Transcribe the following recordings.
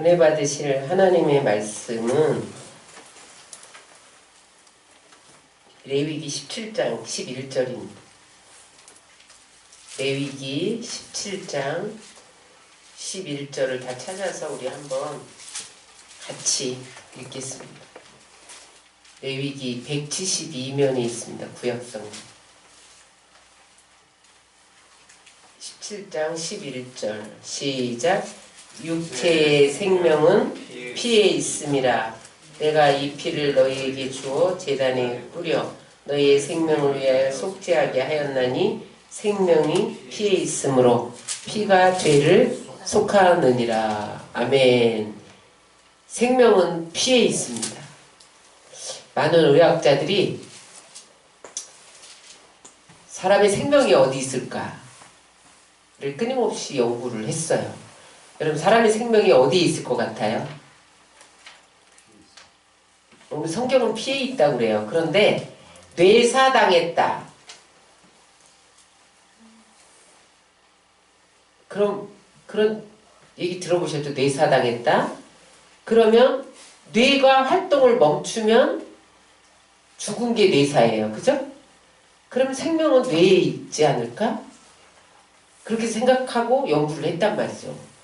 은혜 받으실 하나님의 말씀은 레위기 17장 11절입니다. 레위기 17장 11절을 다 찾아서 우리 한번 같이 읽겠습니다. 레위기 172면에 있습니다. 구약성경 17장 11절 시작. 육체의 생명은 피에 있음이라. 내가 이 피를 너희에게 주어 제단에 뿌려 너희의 생명을 위하여 속죄하게 하였나니 생명이 피에 있으므로 피가 죄를 속하느니라. 아멘. 생명은 피에 있습니다. 많은 의학자들이 사람의 생명이 어디 있을까를 끊임없이 연구를 했어요. 여러분, 사람의 생명이 어디에 있을 것 같아요? 성경은 피에 있다고 그래요. 그런데 뇌사당했다. 그런 얘기 들어보셨죠? 뇌사당했다? 그러면 뇌가 활동을 멈추면 죽은 게 뇌사예요. 그죠? 그럼 생명은 뇌에 있지 않을까? 그렇게 생각하고 연구를 했단 말이죠.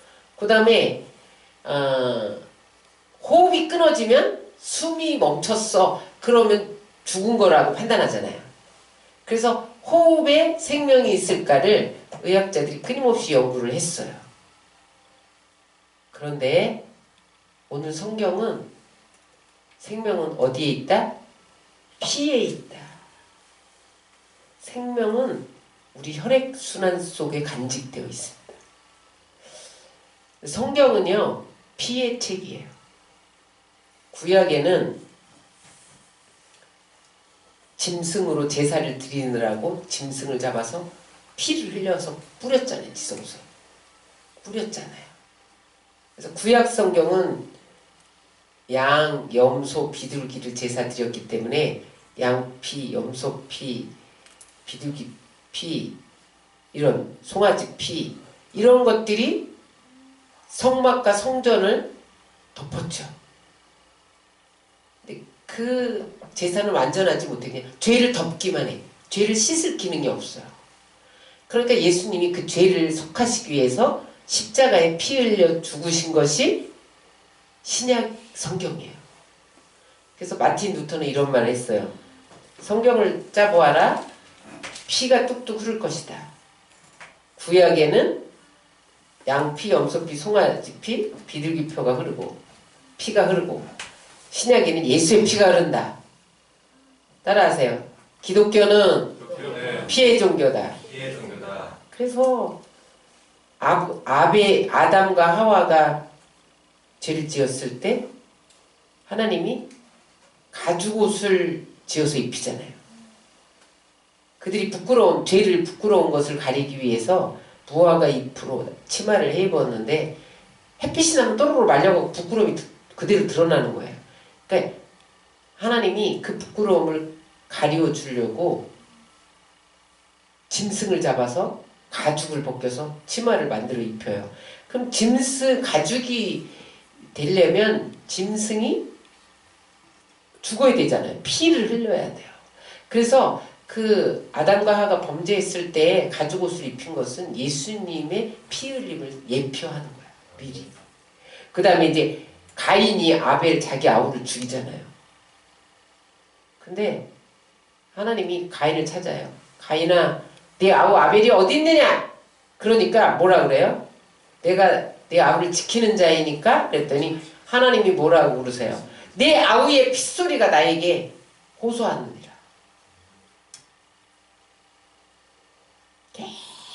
그 다음에 호흡이 끊어지면 숨이 멈췄어. 그러면 죽은 거라고 판단하잖아요. 그래서 호흡에 생명이 있을까를 의학자들이 끊임없이 연구를 했어요. 그런데 오늘 성경은 생명은 어디에 있다? 피에 있다. 생명은 우리 혈액순환 속에 간직되어 있습니다. 성경은요, 피의 책이에요. 구약에는 짐승으로 제사를 드리느라고 짐승을 잡아서 피를 흘려서 뿌렸잖아요. 지성소에 뿌렸잖아요. 그래서 구약 성경은 양, 염소, 비둘기를 제사 드렸기 때문에 양피, 염소피, 비둘기 피, 이런 송아지 피, 이런 것들이 성막과 성전을 덮었죠. 근데 그 제사는 완전하지 못해. 그냥 죄를 덮기만 해. 죄를 씻을 기능이 없어요. 그러니까 예수님이 그 죄를 속하시기 위해서 십자가에 피 흘려 죽으신 것이 신약 성경이에요. 그래서 마틴 루터는 이런 말을 했어요. 성경을 짜보아라. 피가 뚝뚝 흐를 것이다. 구약에는 양피, 염소피, 송아지피, 비둘기표가 흐르고 피가 흐르고, 신약에는 예수의 피가 흐른다. 따라하세요. 기독교는 피의 종교다. 그래서 아담과 하와가 죄를 지었을 때 하나님이 가죽옷을 지어서 입히잖아요. 그들이 죄를 부끄러운 것을 가리기 위해서 무화과 잎으로 치마를 해 입었는데 햇빛이 나면 또르르 말려가고 부끄러움이 그대로 드러나는 거예요. 그러니까 하나님이 그 부끄러움을 가리워 주려고 짐승을 잡아서 가죽을 벗겨서 치마를 만들어 입혀요. 그럼 가죽이 되려면 짐승이 죽어야 되잖아요. 피를 흘려야 돼요. 그래서 그 아담과 하와가 범죄했을 때 가죽옷을 입힌 것은 예수님의 피 흘림을 예표하는 거야. 미리. 그 다음에 이제 가인이 자기 아우를 죽이잖아요. 근데 하나님이 가인을 찾아요. 가인아, 내 아우 아벨이 어디 있느냐? 그러니까 뭐라 그래요? 내가 내 아우를 지키는 자이니까. 그랬더니 하나님이 뭐라고 그러세요? 내 아우의 핏소리가 나에게 호소하느니라.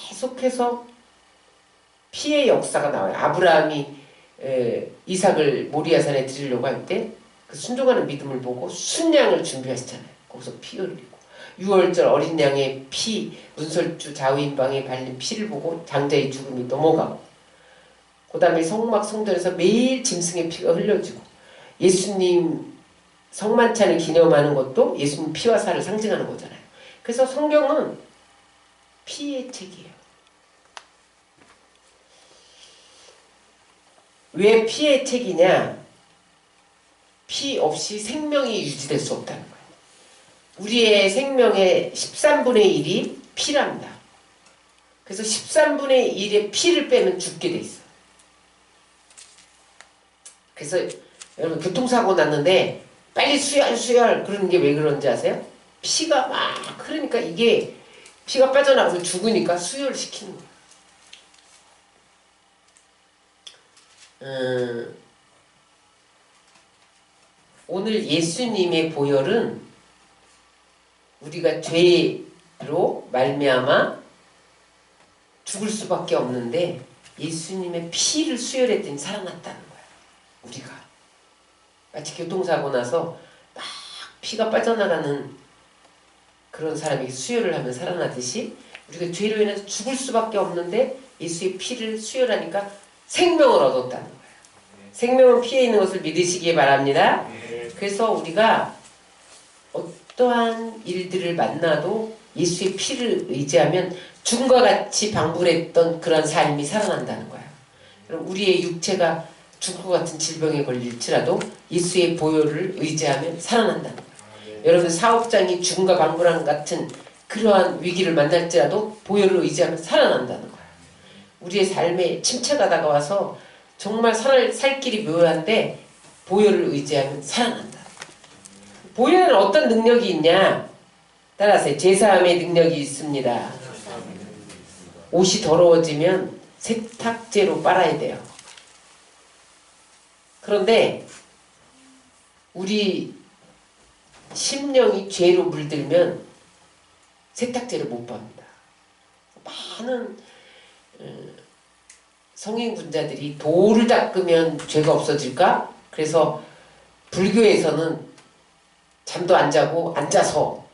계속해서 피의 역사가 나와요. 아브라함이 이삭을 모리아산에 드리려고 할 때 그 순종하는 믿음을 보고 순양을 준비하시잖아요. 거기서 피 흘리고, 6월절 어린 양의 피, 문설주 좌우인방에 발린 피를 보고 장자의 죽음이 넘어가고, 그 다음에 성막 성전에서 매일 짐승의 피가 흘려지고, 예수님 성만찬을 기념하는 것도 예수님 피와 살을 상징하는 거잖아요. 그래서 성경은 피의 책이에요. 왜 피의 책이냐? 피 없이 생명이 유지될 수 없다는 거예요. 우리의 생명의 13분의 1이 피랍니다. 그래서 13분의 1의 피를 빼면 죽게 돼 있어. 그래서 여러분 교통사고 났는데 빨리 수혈 그러는 게 왜 그런지 아세요? 피가 막 흐르니까 이게 피가 빠져나가서 죽으니까 수혈을 시키는 거예요. 오늘 예수님의 보혈은 우리가 죄로 말미암아 죽을 수밖에 없는데 예수님의 피를 수혈했더니 살아났다는 거야. 우리가 마치 교통사고 나서 막 피가 빠져나가는 그런 사람이 수혈을 하면 살아나듯이 우리가 죄로 인해서 죽을 수밖에 없는데 예수의 피를 수혈하니까 생명을 얻었다는 거예요. 생명은 피에 있는 것을 믿으시기 바랍니다. 그래서 우리가 어떠한 일들을 만나도 예수의 피를 의지하면 죽음과 같이 방불했던 그런 삶이 살아난다는 거예요. 그럼 우리의 육체가 죽을 것 같은 질병에 걸릴지라도 예수의 보혈을 의지하면 살아난다는 거예요. 여러분 사업장이 죽음과 방불한 같은 그러한 위기를 만날지라도 보혈을 의지하면 살아난다는 거예요. 우리의 삶에 침체가 다가와서 정말 살 길이 묘한데 보혈을 의지하면 살아난다. 보혈에는 어떤 능력이 있냐? 따라서 제사함의 능력이 있습니다. 옷이 더러워지면 세탁제로 빨아야 돼요. 그런데 우리 심령이 죄로 물들면 세탁제를 못 빱니다. 많은 성인군자들이 돌을 닦으면 죄가 없어질까? 그래서 불교에서는 잠도 안 자고 앉아서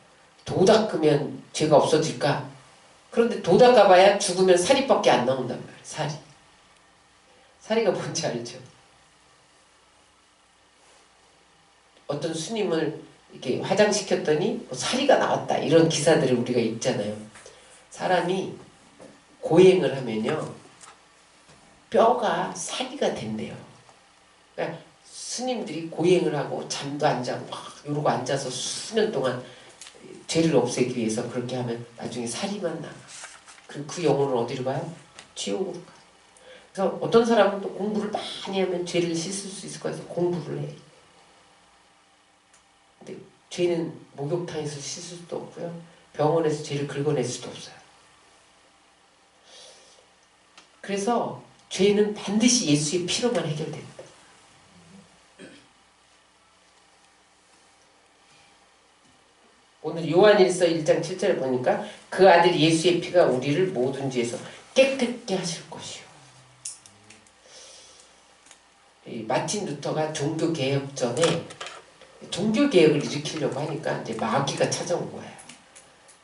도 닦으면 죄가 없어질까? 그런데 도 닦아봐야 죽으면 사리밖에 안 나온단 말이에요. 사리. 사리가 뭔지 알죠? 어떤 스님을 이렇게 화장시켰더니 사리가 나왔다. 이런 기사들을 우리가 읽잖아요. 사람이 고행을 하면요. 뼈가 사리가 된대요. 그러니까 스님들이 고행을 하고 잠도 안 자고 막 이러고 앉아서 수년 동안 죄를 없애기 위해서 그렇게 하면 나중에 살이만 나가. 그 영혼은 어디로 가요? 지옥으로 가요. 그래서 어떤 사람은 또 공부를 많이 하면 죄를 씻을 수 있을 거라서 공부를 해. 근데 죄는 목욕탕에서 씻을 수도 없고요. 병원에서 죄를 긁어낼 수도 없어요. 그래서 죄는 반드시 예수의 피로만 해결됩니다. 오늘 요한일서 1장 7절에 보니까 그 아들 예수의 피가 우리를 모든 죄에서 깨끗게 하실 것이요. 마틴 루터가 종교개혁 전에 종교개혁을 일으키려고 하니까 이제 마귀가 찾아온 거예요.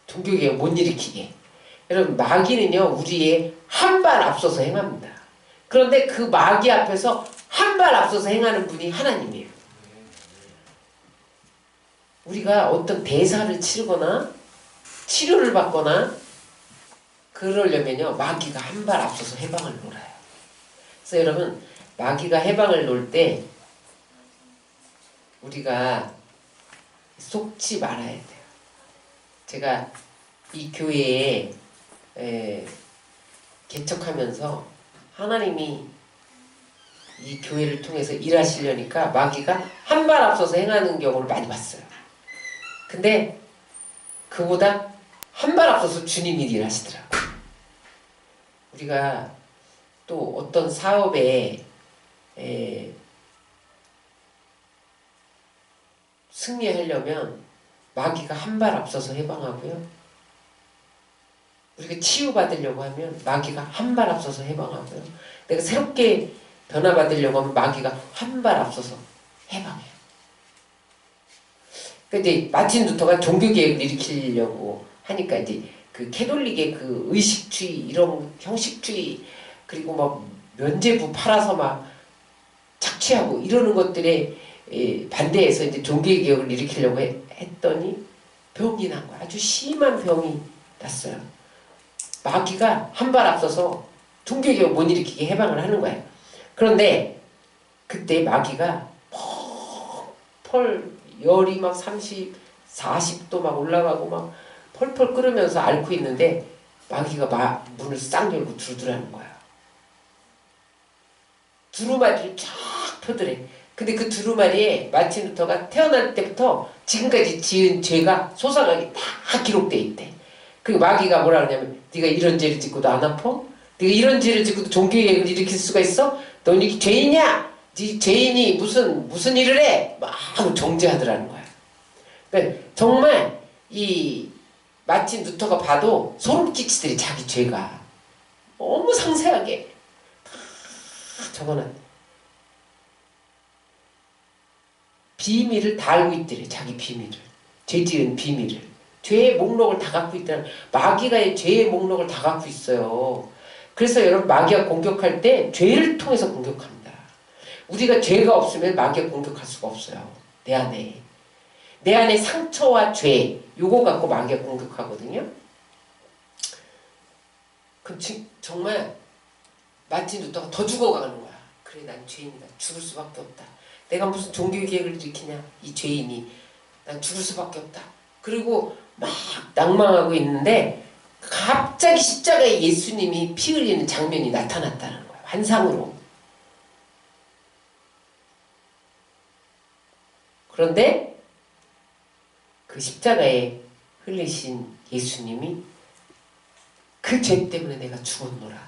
종교개혁 못 일으키게. 여러분 마귀는요 우리의 한 발 앞서서 행합니다. 그런데 그 마귀 앞에서 한 발 앞서서 행하는 분이 하나님이에요. 우리가 어떤 대사를 치르거나 치료를 받거나 그러려면요 마귀가 한 발 앞서서 해방을 놀아요. 그래서 여러분 마귀가 해방을 놓을 때 우리가 속지 말아야 돼요. 제가 이 교회에 개척하면서 하나님이 이 교회를 통해서 일하시려니까 마귀가 한 발 앞서서 행하는 경우를 많이 봤어요. 근데 그보다 한 발 앞서서 주님이 일하시더라고요. 우리가 또 어떤 사업에 승리하려면 마귀가 한 발 앞서서 해방하고요. 우리가 치유받으려고 하면 마귀가 한 발 앞서서 해방하고요. 내가 새롭게 변화받으려고 하면 마귀가 한 발 앞서서 해방해요. 근데 마틴 루터가 종교개혁을 일으키려고 하니까 이제 그 캐톨릭의 그 의식주의 이런 형식주의 그리고 막 면죄부 팔아서 막 착취하고 이러는 것들에 반대해서 이제 종교개혁을 일으키려고 했더니 병이 난 거야. 아주 심한 병이 났어요. 마귀가 한 발 앞서서 종교개혁 못 일으키게 해방을 하는 거예요. 그런데 그때 마귀가 펄 열이 막 30, 40도 막 올라가고 막 펄펄 끓으면서 앓고 있는데 마귀가 문을 싹 열고 들어오라는 거야. 두루마리를 쫙 펴더래. 근데 그 두루마리에 마틴 루터가 태어날 때부터 지금까지 지은 죄가 소상하게 다 기록돼 있대. 그 마귀가 뭐라 그러냐면 네가 이런 죄를 짓고도 안 아파? 네가 이런 죄를 짓고도 종교개혁을 일으킬 수가 있어? 넌 이게 죄인이야? 네 죄인이 무슨 일을 해? 막 정죄하더라는 거야. 그러니까 정말 이 마틴 루터가 봐도 소름 끼치더래. 자기 죄가 너무 상세하게 다 적어놨대. 비밀을 다 알고 있더래. 자기 비밀을. 죄 지은 비밀을. 죄의 목록을 다 갖고 있다는. 마귀가 죄의 목록을 다 갖고 있어요. 그래서 여러분 마귀가 공격할 때 죄를 통해서 공격합니다. 우리가 죄가 없으면 마귀가 공격할 수가 없어요. 내 안에. 내 안에 상처와 죄 요거 갖고 마귀가 공격하거든요. 그럼 정말 마틴 루터가 더 죽어가는 거야. 그래 난 죄인이다. 죽을 수밖에 없다. 내가 무슨 종교개혁을 일으키냐 이 죄인이. 난 죽을 수밖에 없다. 그리고 막 낭망하고 있는데 갑자기 십자가에 예수님이 피 흘리는 장면이 나타났다는 거야. 환상으로. 그런데 그 십자가에 흘리신 예수님이 그 죄 때문에 내가 죽었노라.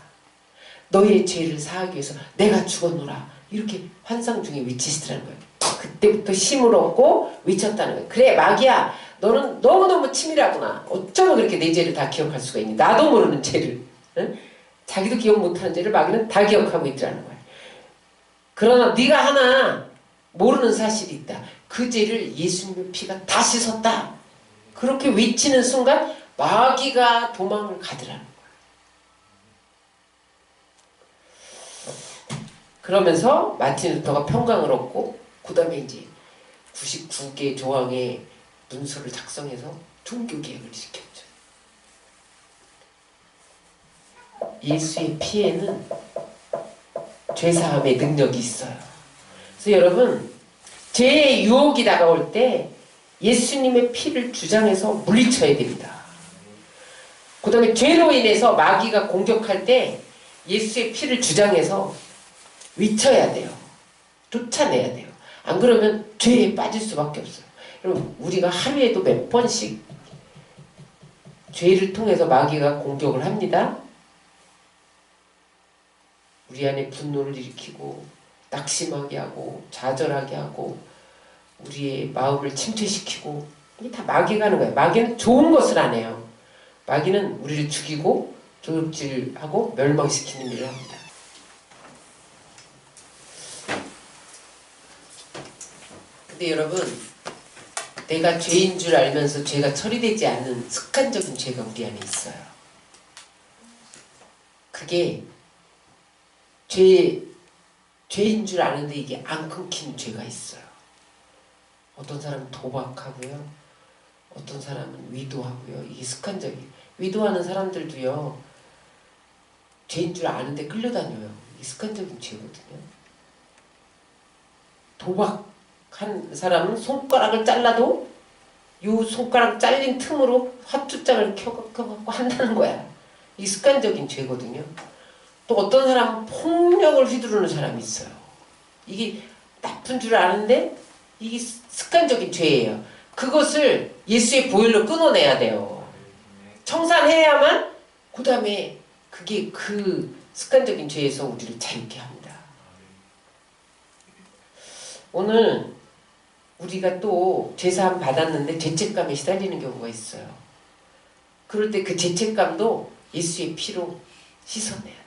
너의 죄를 사하기 위해서 내가 죽었노라. 이렇게 환상 중에 외치시더라는 거예요. 그때부터 힘을 얻고 외쳤다는 거예요. 그래 마귀야 너는 너무너무 치밀하구나. 어쩌면 그렇게 내 죄를 다 기억할 수가 있니. 나도 모르는 죄를. 응? 자기도 기억 못하는 죄를 마귀는 다 기억하고 있더라는 거예요. 그러나 네가 하나 모르는 사실이 있다. 그 죄를 예수님의 피가 다 씻었다. 그렇게 외치는 순간 마귀가 도망을 가더라는 거예요. 그러면서 마틴 루터가 평강을 얻고 그 다음에 이제 99개 조항의 문서를 작성해서 종교개혁을 시켰죠. 예수의 피에는 죄사함의 능력이 있어요. 그래서 여러분 죄의 유혹이 다가올 때 예수님의 피를 주장해서 물리쳐야 됩니다. 그 다음에 죄로 인해서 마귀가 공격할 때 예수의 피를 주장해서 위쳐야 돼요. 쫓아내야 돼요. 안 그러면 죄에 빠질 수밖에 없어요. 여러분 우리가 하루에도 몇 번씩 죄를 통해서 마귀가 공격을 합니다. 우리 안에 분노를 일으키고 낙심하게 하고 좌절하게 하고 우리의 마음을 침체시키고 이게 다 마귀가 하는 거예요. 마귀는 좋은 것을 안 해요. 마귀는 우리를 죽이고 조직질하고 멸망시키는 일을 합니다. 근데 여러분 내가 죄인 줄 알면서 죄가 처리되지 않는 습관적인 죄가 우리 안에 있어요. 그게 죄인 줄 아는데 이게 안 끊긴 죄가 있어요. 어떤 사람은 도박하고요. 어떤 사람은 위도하고요. 이게 습관적이에요. 위도하는 사람들도요. 죄인 줄 아는데 끌려다녀요. 이게 습관적인 죄거든요. 도박한 사람은 손가락을 잘라도 요 손가락 잘린 틈으로 화투장을 켜갖고 한다는 거야. 이게 습관적인 죄거든요. 또 어떤 사람은 폭력을 휘두르는 사람이 있어요. 이게 나쁜 줄 아는데 이게 습관적인 죄예요. 그것을 예수의 보혈로 끊어내야 돼요. 청산해야만 그 다음에 그게 그 습관적인 죄에서 우리를 자유케 합니다. 오늘 우리가 또 죄사함 받았는데 죄책감에 시달리는 경우가 있어요. 그럴 때 그 죄책감도 예수의 피로 씻어내야 돼요.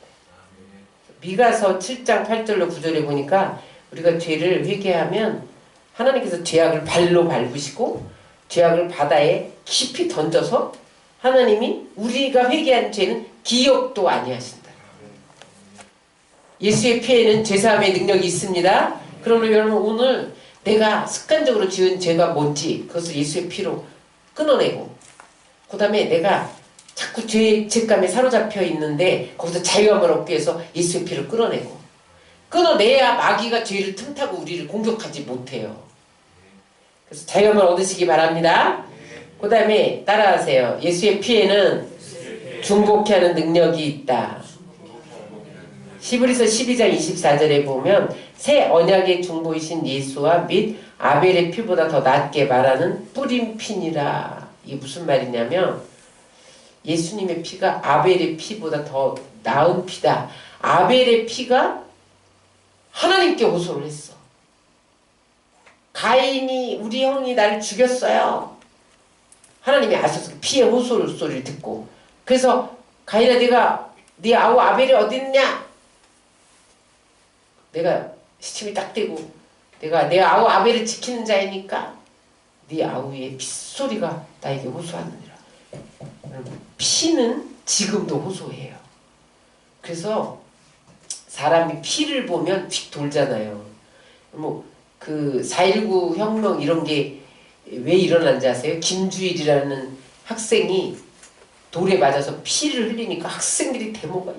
미가서 7장 8절로 9절에 보니까 우리가 죄를 회개하면 하나님께서 죄악을 발로 밟으시고 죄악을 바다에 깊이 던져서 하나님이 우리가 회개한 죄는 기억도 아니하신다. 예수의 피에는 죄사함의 능력이 있습니다. 그러면 여러분 오늘 내가 습관적으로 지은 죄가 뭔지 그것을 예수의 피로 끊어내고 그 다음에 내가 자꾸 죄책감에 사로잡혀 있는데 거기서 자유함을 얻기 위해서 예수의 피를 끌어내고 끊어내야 마귀가 죄를 틈타고 우리를 공격하지 못해요. 그래서 자유함을 얻으시기 바랍니다. 그 다음에 따라하세요. 예수의 피에는 중복케 하는 능력이 있다. 히브리서 12장 24절에 보면 새 언약의 중보이신 예수와 및 아벨의 피보다 더 낫게 말하는 뿌린 피니라. 이게 무슨 말이냐면 예수님의 피가 아벨의 피보다 더 나은 피다. 아벨의 피가 하나님께 호소를 했어. 가인이 우리 형이 나를 죽였어요. 하나님이 아셔서 피의 호소 소리를 듣고 그래서 가인아 네가 네 아우 아벨이 어디 있냐? 내가 시침이 딱 되고 내가 내 아우 아벨을 지키는 자이니까 네 아우의 핏소리가 나에게 호소하느니라. 피는 지금도 호소해요. 그래서 사람이 피를 보면 휙 돌잖아요. 뭐 그 4.19 혁명 이런 게 왜 일어난지 아세요? 김주일이라는 학생이 돌에 맞아서 피를 흘리니까 학생들이 데모가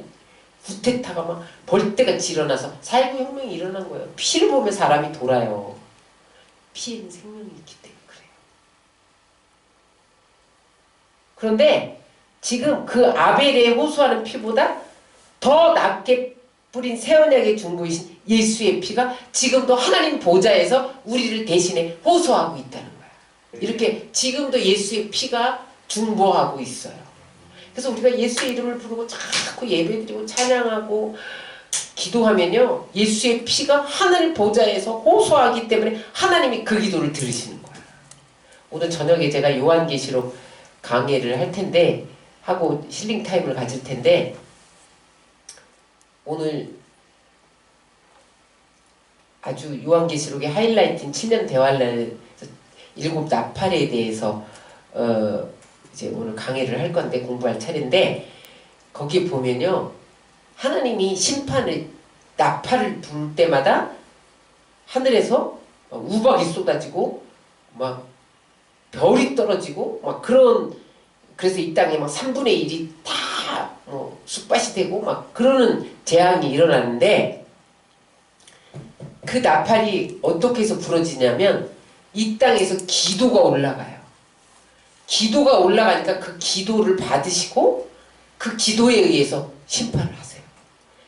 구테타가 막 벌떼같이 일어나서 4.19 혁명이 일어난 거예요. 피를 보면 사람이 돌아요. 피에는 생명이 있기 때문에 그래요. 그런데 지금 그 아벨의 호소하는 피보다 더 낫게 뿌린 새 언약의 중보이신 예수의 피가 지금도 하나님 보좌에서 우리를 대신에 호소하고 있다는 거야. 이렇게 지금도 예수의 피가 중보하고 있어요. 그래서 우리가 예수의 이름을 부르고 자꾸 예배드리고 찬양하고 기도하면요 예수의 피가 하늘 보좌에서 호소하기 때문에 하나님이 그 기도를 들으시는 거야. 오늘 저녁에 제가 요한계시록 강의를 할 텐데 하고 힐링 타임을 가질 텐데 오늘 아주 요한계시록의 하이라이트인 7년 대환란 일곱 나팔에 대해서 이제 오늘 강의를 할 건데 공부할 차례인데 거기 보면요 하나님이 심판을 나팔을 불 때마다 하늘에서 우박이 쏟아지고 막 별이 떨어지고 막 그런 그래서 이 땅에 막 3분의 1이 다 뭐 쑥밭이 되고 막 그러는 재앙이 일어나는데 그 나팔이 어떻게 해서 부러지냐면 이 땅에서 기도가 올라가요. 기도가 올라가니까 그 기도를 받으시고 그 기도에 의해서 심판을 하세요.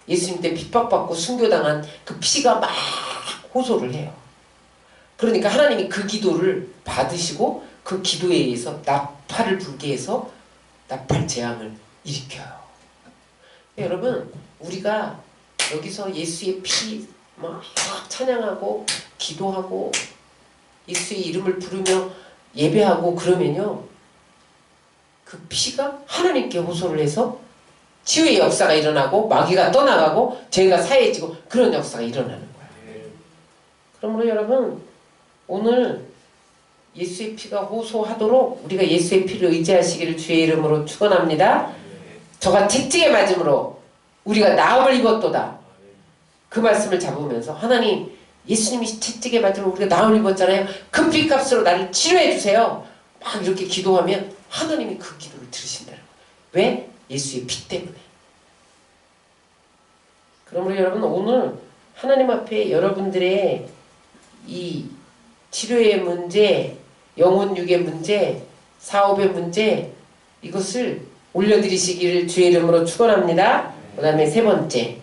예수님 때 핍박받고 순교당한 그 피가 막 호소를 해요. 그러니까 하나님이 그 기도를 받으시고 그 기도에 의해서 나팔을 불게 해서 나팔 재앙을 일으켜요. 여러분 우리가 여기서 예수의 피 막 찬양하고 기도하고 예수의 이름을 부르며 예배하고 그러면요 그 피가 하나님께 호소를 해서 치유의 역사가 일어나고 마귀가 떠나가고 죄가 사해지고 그런 역사가 일어나는 거예요. 그러므로 여러분 오늘 예수의 피가 호소하도록 우리가 예수의 피를 의지하시기를 주의 이름으로 축원합니다. 저가 채찍에 맞음으로 우리가 나음을 입었도다. 그 말씀을 잡으면서 하나님 예수님이 채찍에 맞으면 우리가 나음을 입었잖아요. 그 피값으로 나를 치료해 주세요. 막 이렇게 기도하면 하나님이 그 기도를 들으신다는 거예요. 왜? 예수의 피 때문에. 그러므로 여러분 오늘 하나님 앞에 여러분들의 이 치료의 문제, 영혼육의 문제, 사업의 문제 이것을 올려드리시기를 주의 이름으로 축원합니다. 그 다음에 세 번째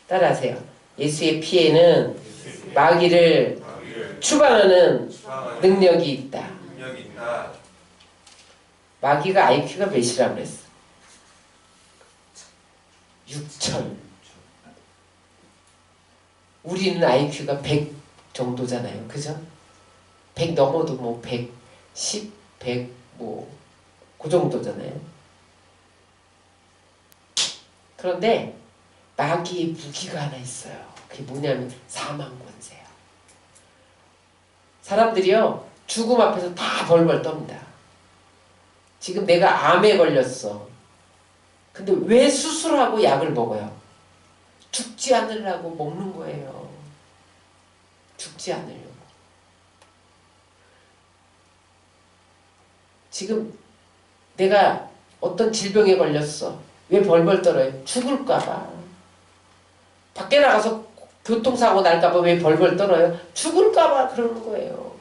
따라하세요. 예수의 피에는 마귀를 추방하는 능력이 있다. 마귀가 IQ가 몇이라고 그랬어? 6,000. 우리는 IQ가 100 정도잖아요. 그죠? 100 넘어도 뭐 110, 100 뭐 그 정도잖아요. 그런데 마귀의 무기가 하나 있어요. 그게 뭐냐면 사망권세야. 사람들이요 죽음 앞에서 다 벌벌 떱니다. 지금 내가 암에 걸렸어. 근데 왜 수술하고 약을 먹어요? 죽지 않으려고 먹는 거예요. 죽지 않으려고. 지금 내가 어떤 질병에 걸렸어. 왜 벌벌 떨어요? 죽을까봐. 밖에 나가서 교통사고 날까봐 왜 벌벌 떨어요? 죽을까봐 그러는 거예요.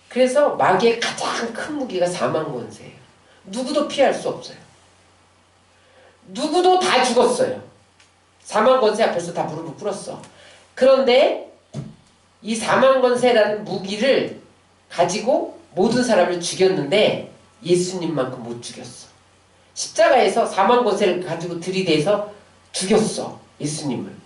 그래서 마귀의 가장 큰 무기가 사망권세예요. 누구도 피할 수 없어요. 누구도 다 죽었어요. 사망권세 앞에서 다 무릎을 꿇었어. 그런데 이 사망권세라는 무기를 가지고 모든 사람을 죽였는데 예수님만큼 못 죽였어. 십자가에서 사망권세를 가지고 들이대서 죽였어. 예수님을.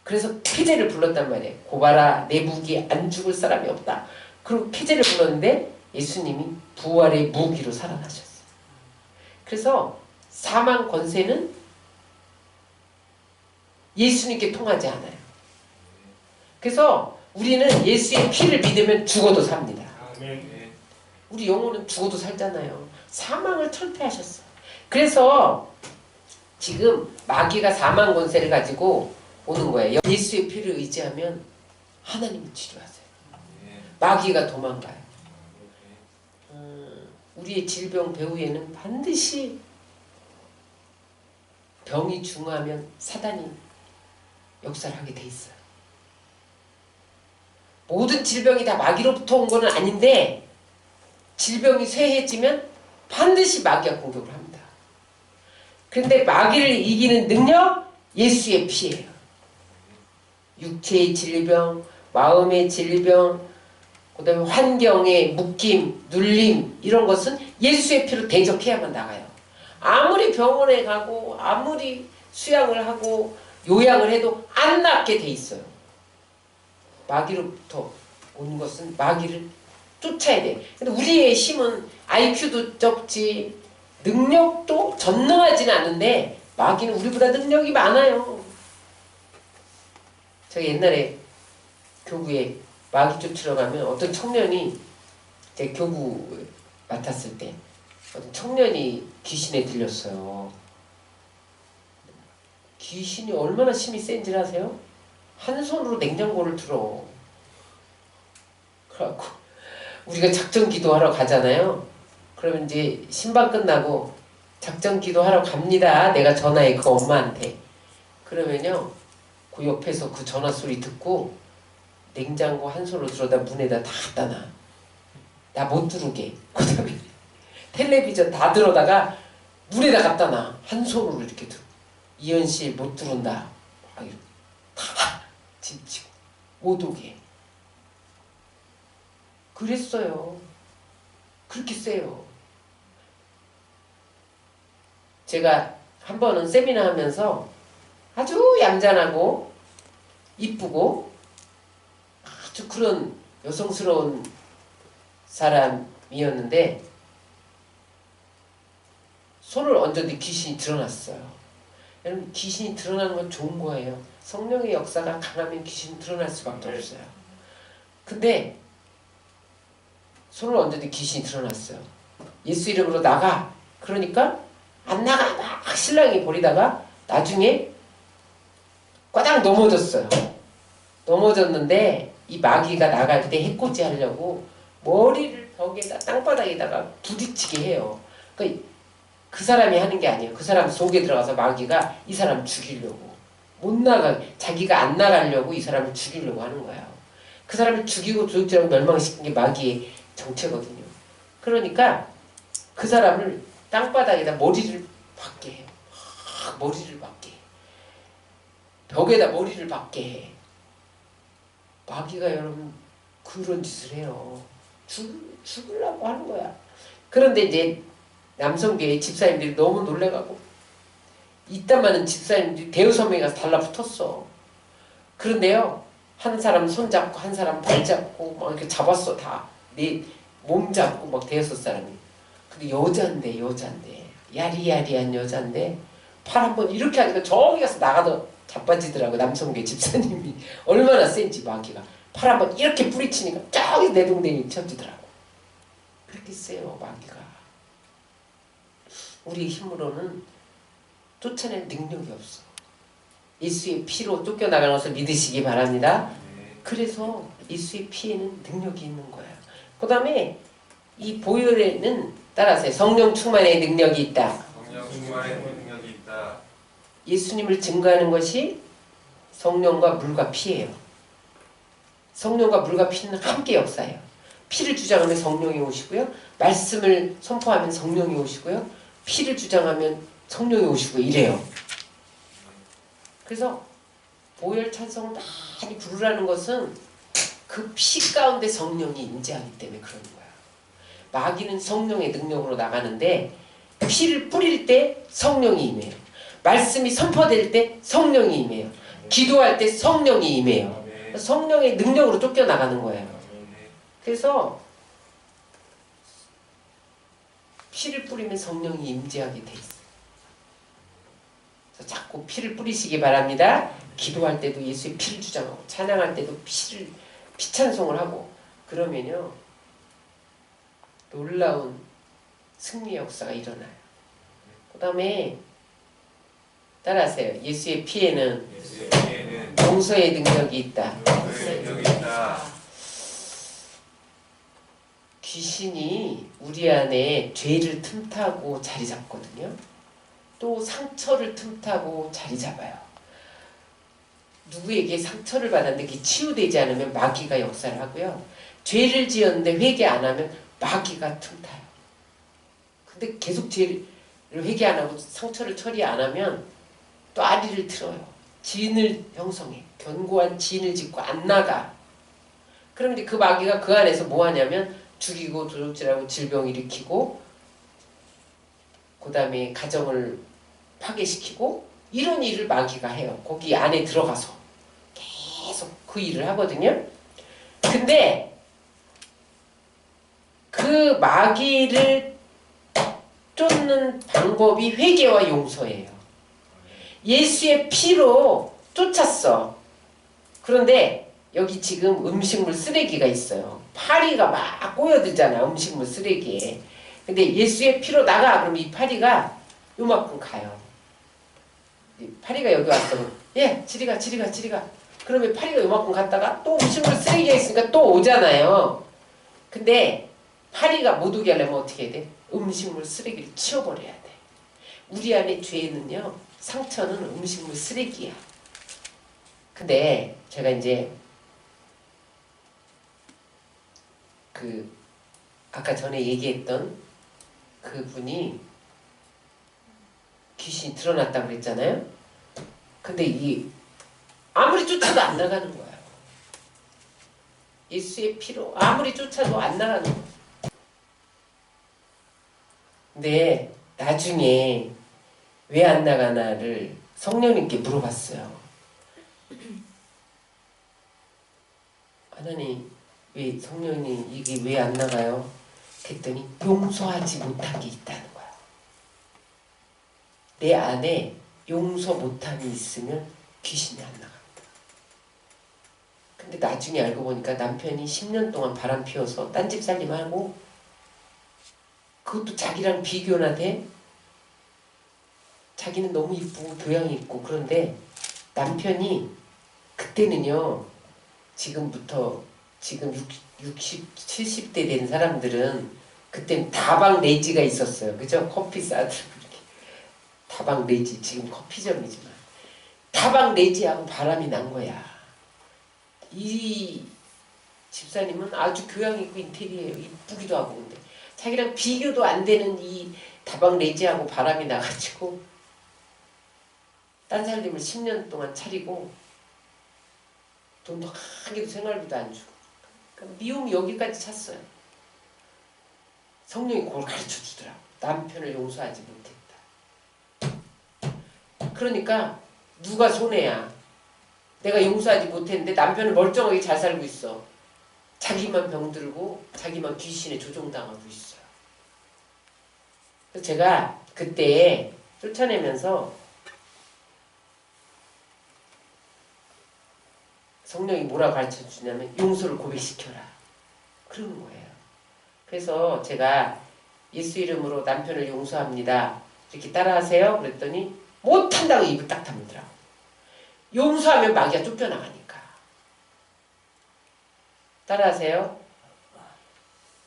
그래서 피제를 불렀단 말이에요. 고봐라 내 무기에 안 죽을 사람이 없다. 그리고 피제를 불렀는데 예수님이 부활의 무기로 살아나셨어요. 그래서 사망 권세는 예수님께 통하지 않아요. 그래서 우리는 예수의 피를 믿으면 죽어도 삽니다. 우리 영혼은 죽어도 살잖아요. 사망을 철폐하셨어요. 그래서 지금 마귀가 사망 권세를 가지고 오는 거예요. 예수의 피를 의지하면 하나님을 치료하세요. 마귀가 도망가요. 우리의 질병 배후에는 반드시 병이 중하면 사단이 역사를 하게 돼 있어요. 모든 질병이 다 마귀로부터 온 건 아닌데 질병이 쇠해지면 반드시 마귀가 공격을 합니다. 그런데 마귀를 이기는 능력 예수의 피예요. 육체의 질병, 마음의 질병, 그 다음에 환경의 묶임, 눌림 이런 것은 예수의 피로 대적해야만 나가요. 아무리 병원에 가고 아무리 수양을 하고 요양을 해도 안 낫게 돼 있어요. 마귀로부터 온 것은 마귀를 쫓아야 돼. 근데 우리의 힘은 IQ도 적지 능력도 전능하지는 않은데 마귀는 우리보다 능력이 많아요. 제가 옛날에 교구에 마귀 쫓으러 가면 어떤 청년이 제 교구 맡았을 때 어떤 청년이 귀신에 들렸어요. 귀신이 얼마나 힘이 센지 아세요? 한 손으로 냉장고를 들어. 그래갖고 우리가 작전 기도하러 가잖아요. 그러면 이제 신방 끝나고 작전 기도하러 갑니다. 내가 전화해 그 엄마한테. 그러면요. 그 옆에서 그 전화 소리 듣고 냉장고 한 손으로 들어다 문에다 다 갖다 놔. 나 못 들어오게. 그 다음에 텔레비전 다 들어다가 문에다 갖다 놔. 한 손으로 이렇게 들어. 이현씨 못 들어온다. 아유, 다 진치고 못 오게. 그랬어요. 그렇게 세요. 제가 한 번은 세미나 하면서 아주 얌전하고 이쁘고 아주 그런 여성스러운 사람이었는데 손을 얹었는데 귀신이 드러났어요. 여러분 귀신이 드러나는 건 좋은 거예요. 성령의 역사가 강하면 귀신이 드러날 수밖에 없어요. 근데 손을 얹었는데 귀신이 드러났어요. 예수 이름으로 나가. 그러니까 안 나가. 막 신랑이 버리다가 나중에 꽈당 넘어졌어요. 넘어졌는데 이 마귀가 나갈 때 해코지 하려고 머리를 벽에다 땅바닥에다가 부딪히게 해요. 그러니까 그 사람이 하는 게 아니에요. 그 사람 속에 들어가서 마귀가 이 사람 죽이려고 못 나가 자기가 안 나가려고 이 사람을 죽이려고 하는 거예요. 그 사람을 죽이고 도둑질하고 멸망시킨 게 마귀의 정체거든요. 그러니까 그 사람을 땅바닥에다 머리를 박게 해요. 머리를 박게 해. 벽에다 머리를 박게 해. 마귀가 여러분 그런 짓을 해요. 죽으려고 하는 거야. 그런데 이제 남성교회 집사님들이 너무 놀래가고 이딴 많은 집사님들이 대여선명에 가서 달라붙었어. 그런데요 한 사람 손잡고 한 사람 발잡고 막 이렇게 잡았어. 다 내 몸 잡고 막 대여섯 사람이. 근데 여잔데 야리야리한 여잔데 팔 한번 이렇게 하니까 저기 가서 나가도 자빠지더라고. 남성교회 집사님이 얼마나 센지 마귀가 팔 한번 이렇게 뿌리치니까 저기 내동댕이 쳐지더라고. 그렇게 세요 마귀가. 우리의 힘으로는 쫓아낼 능력이 없어. 예수의 피로 쫓겨나가는 것을 믿으시기 바랍니다. 그래서 예수의 피에는 능력이 있는 거예요. 그 다음에 이 보혈에는 따라서 성령 충만의 능력이 있다. 성령 충만의 능력이 있다. 예수님을 증거하는 것이 성령과 물과 피예요. 성령과 물과 피는 함께 역사해요. 피를 주장하면 성령이 오시고요. 말씀을 선포하면 성령이 오시고요. 피를 주장하면 성령이 오시고 이래요. 그래서 보혈 찬송 많이 부르라는 것은 그 피 가운데 성령이 임재하기 때문에 그러는 거야. 마귀는 성령의 능력으로 나가는데 피를 뿌릴 때 성령이 임해요. 말씀이 선포될 때 성령이 임해요. 기도할 때 성령이 임해요. 성령의 능력으로 쫓겨나가는 거예요. 그래서 피를 뿌리면 성령이 임재하게 돼 있어요. 그래서 자꾸 피를 뿌리시기 바랍니다. 기도할 때도 예수의 피를 주장하고 찬양할 때도 피찬송을 하고 그러면요 놀라운 승리의 역사가 일어나요. 그 다음에 따라하세요. 예수의 피에는 용서의 능력이 있다. 귀신이 우리 안에 죄를 틈타고 자리 잡거든요. 또 상처를 틈타고 자리 잡아요. 누구에게 상처를 받았는데 그게 치유되지 않으면 마귀가 역사를 하고요. 죄를 지었는데 회개 안 하면 마귀가 틈타요. 근데 계속 죄를 회개 안 하고 상처를 처리 안 하면 또 아리를 틀어요. 지인을 형성해. 견고한 지인을 짓고 안 나가. 그럼 이제 그 마귀가 그 안에서 뭐 하냐면 죽이고 도둑질하고 질병 일으키고 그 다음에 가정을 파괴시키고 이런 일을 마귀가 해요. 거기 안에 들어가서 계속 그 일을 하거든요. 근데 그 마귀를 쫓는 방법이 회개와 용서예요. 예수의 피로 쫓았어. 그런데 여기 지금 음식물 쓰레기가 있어요. 파리가 막 꼬여들잖아. 음식물 쓰레기에. 근데 예수의 피로 나가. 그럼 이 파리가 요만큼 가요. 이 파리가 여기 왔어. 예, 지리가. 그러면 파리가 요만큼 갔다가 또 음식물 쓰레기가 있으니까 또 오잖아요. 근데 파리가 못 오게 하려면 어떻게 해야 돼? 음식물 쓰레기를 치워버려야 돼. 우리 안에 죄는요. 상처는 음식물 쓰레기야. 근데 제가 이제 아까 전에 얘기했던 그분이 귀신이 드러났다고 그랬잖아요. 근데 아무리 쫓아도 안 나가는 거예요. 예수의 피로 아무리 쫓아도 안 나가는 거예요. 근데 나중에 왜 안 나가나를 성령님께 물어봤어요. 하나님, 왜 성령님 이게 왜 안 나가요? 그랬더니 용서하지 못한 게 있다는 거야. 내 안에 용서 못함이 있으면 귀신이 안 나갑니다. 근데 나중에 알고 보니까 남편이 10년 동안 바람 피워서 딴집 살림하고 그것도 자기랑 비교나 돼? 자기는 너무 이쁘고 교양이 있고 그런데 남편이 그때는요 지금부터 지금 60, 70대 된 사람들은 그땐 다방 레지가 있었어요. 그죠? 커피 싸들고 이렇게 다방 레지 지금 커피점이지만 다방 레지하고 바람이 난 거야. 이 집사님은 아주 교양 있고 인테리어예요. 이쁘기도 하고 근데 자기랑 비교도 안 되는 이 다방 레지하고 바람이 나가지고 딴 살림을 10년 동안 차리고 돈도 한 개도 생활비도 안 주고 그러니까 미움이 여기까지 찼어요. 성령이 그걸 가르쳐주더라고. 남편을 용서하지 못했다. 그러니까 누가 손해야. 내가 용서하지 못했는데 남편은 멀쩡하게 잘 살고 있어. 자기만 병들고 자기만 귀신에 조종당하고 있어요. 그래서 제가 그때 쫓아내면서 성령이 뭐라고 가르쳐주냐면 용서를 고백시켜라. 그러는 거예요. 그래서 제가 예수 이름으로 남편을 용서합니다. 이렇게 따라하세요. 그랬더니 못한다고 입을 딱 다물더라고. 용서하면 마귀가 쫓겨나가니까. 따라하세요.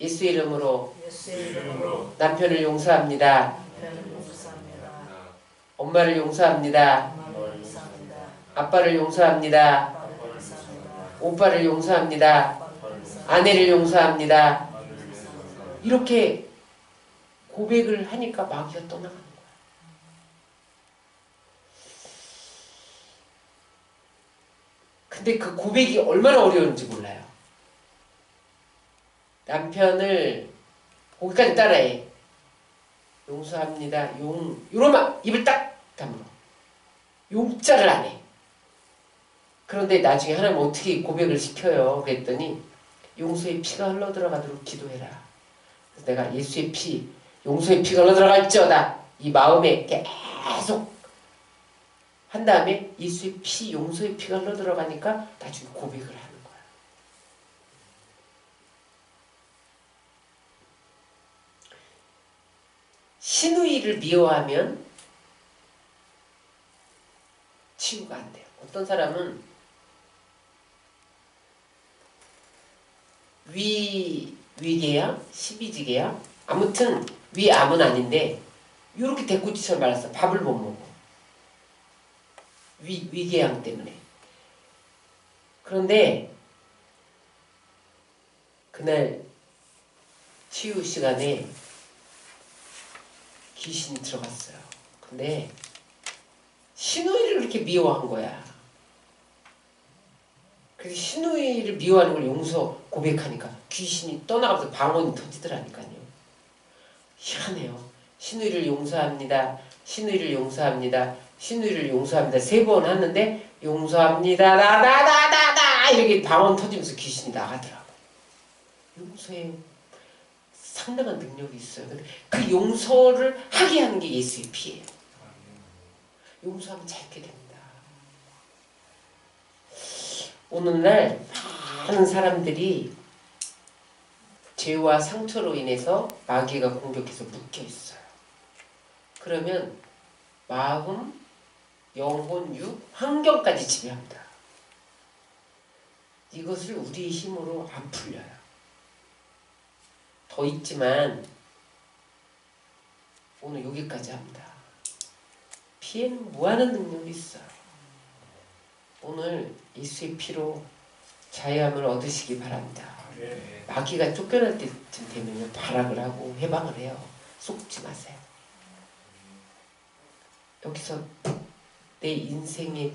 예수 이름으로 남편을 용서합니다. 엄마를 용서합니다. 엄마를 용서합니다. 아빠를 용서합니다. 아빠를 용서합니다. 오빠를 용서합니다. 아빠를 용서합니다. 아내를 용서합니다. 아빠를 용서합니다. 이렇게 고백을 하니까 마귀가 떠나가는 거야. 근데 그 고백이 얼마나 어려운지 몰라요. 남편을 거기까지 따라해. 용서합니다. 이러면 입을 딱 다물어. 용자를 안 해. 그런데 나중에 하나님 어떻게 고백을 시켜요? 그랬더니 용서의 피가 흘러들어가도록 기도해라. 그래서 내가 예수의 피, 용서의 피가 흘러들어갈지어다. 이 마음에 계속 한 다음에 예수의 피, 용서의 피가 흘러들어가니까 나중에 고백을 하는 거야. 시누이를 미워하면 치유가 안 돼요. 어떤 사람은 위계야? 12지계야? 아무튼 위암은 아닌데 이렇게 대꾸지처럼 말랐어. 밥을 못 먹어. 위궤양 때문에. 그런데 그날 치유 시간에 귀신이 들어갔어요. 근데 시누이를 그렇게 미워한 거야. 그래서 시누이를 미워하는 걸 용서 고백하니까 귀신이 떠나가면서 방언이 터지더라니까요. 희한해요. 시누이를 용서합니다. 시누이를 용서합니다. 시누이를 용서합니다. 3번 하는데 용서합니다. 나나나나나 이렇게 방언 터지면서 귀신이 나가더라고. 용서에 상당한 능력이 있어요. 그 용서를 하게 하는 게 예수의 피예요. 용서하면 잘 있게 됩니다. 오늘날 많은 사람들이 죄와 상처로 인해서 마귀가 공격해서 묶여 있어요. 그러면 마음, 영혼, 육, 환경까지 지배합니다. 이것을 우리의 힘으로 안 풀려요. 더 있지만 오늘 여기까지 합니다. 피에는 무한한 능력이 있어요. 오늘 예수의 피로 자유함을 얻으시기 바랍니다. 마귀가 쫓겨날 때쯤 되면 발악을 하고 해방을 해요. 속지 마세요. 여기서 내 인생의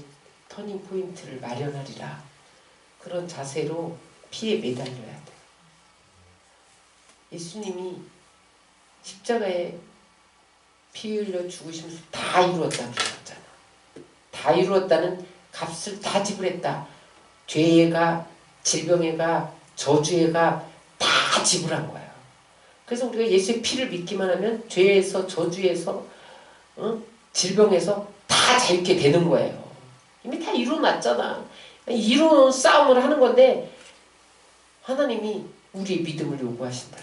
터닝 포인트를 마련하리라. 그런 자세로 피에 매달려야 돼. 예수님이 십자가에 피 흘려 죽으시면서 다 이루었다고 그러셨잖아. 다 이루었다는 값을 다 지불했다. 죄의 값, 질병의 값, 저주의 값 다 지불한 거예요. 그래서 우리가 예수의 피를 믿기만 하면 죄에서, 저주에서, 질병에서 다 자유케 되는 거예요. 이미 다 이루어놨잖아. 이루어놓은 싸움을 하는 건데 하나님이 우리의 믿음을 요구하신다.